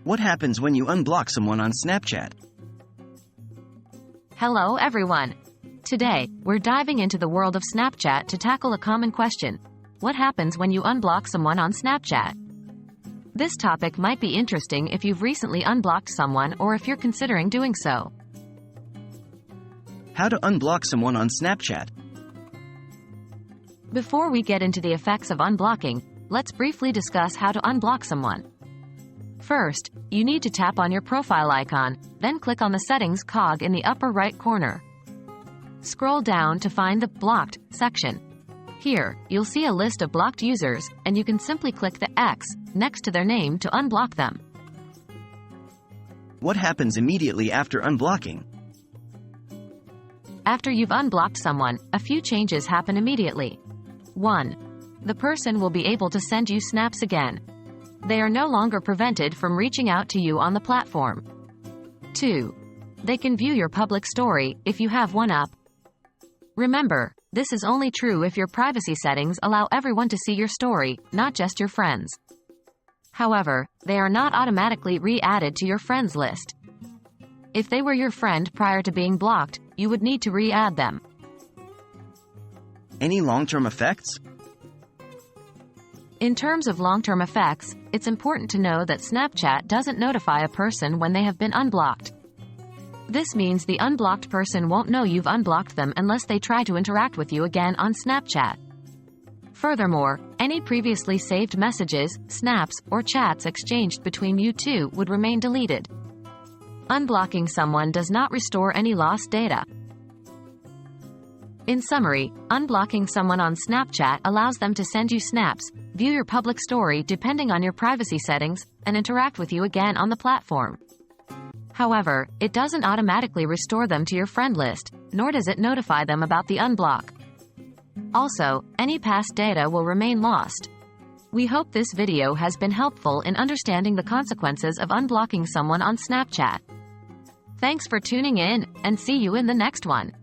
What happens when you unblock someone on Snapchat? Hello everyone! Today, we're diving into the world of Snapchat to tackle a common question. What happens when you unblock someone on Snapchat? This topic might be interesting if you've recently unblocked someone or if you're considering doing so. How to unblock someone on Snapchat? Before we get into the effects of unblocking, let's briefly discuss how to unblock someone. First, you need to tap on your profile icon, then click on the settings cog in the upper right corner. Scroll down to find the Blocked section. Here, you'll see a list of blocked users, and you can simply click the X next to their name to unblock them. What happens immediately after unblocking? After you've unblocked someone, a few changes happen immediately. 1. The person will be able to send you snaps again. They are no longer prevented from reaching out to you on the platform. 2. They can view your public story, if you have one up. Remember, this is only true if your privacy settings allow everyone to see your story, not just your friends. However, they are not automatically re-added to your friends list. If they were your friend prior to being blocked, you would need to re-add them. Any long-term effects? In terms of long-term effects, it's important to know that Snapchat doesn't notify a person when they have been unblocked. This means the unblocked person won't know you've unblocked them unless they try to interact with you again on Snapchat. Furthermore, any previously saved messages, snaps, or chats exchanged between you two would remain deleted. Unblocking someone does not restore any lost data. In summary, unblocking someone on Snapchat allows them to send you snaps, view your public story depending on your privacy settings, and interact with you again on the platform. However, it doesn't automatically restore them to your friend list, nor does it notify them about the unblock. Also, any past data will remain lost. We hope this video has been helpful in understanding the consequences of unblocking someone on Snapchat. Thanks for tuning in, and see you in the next one.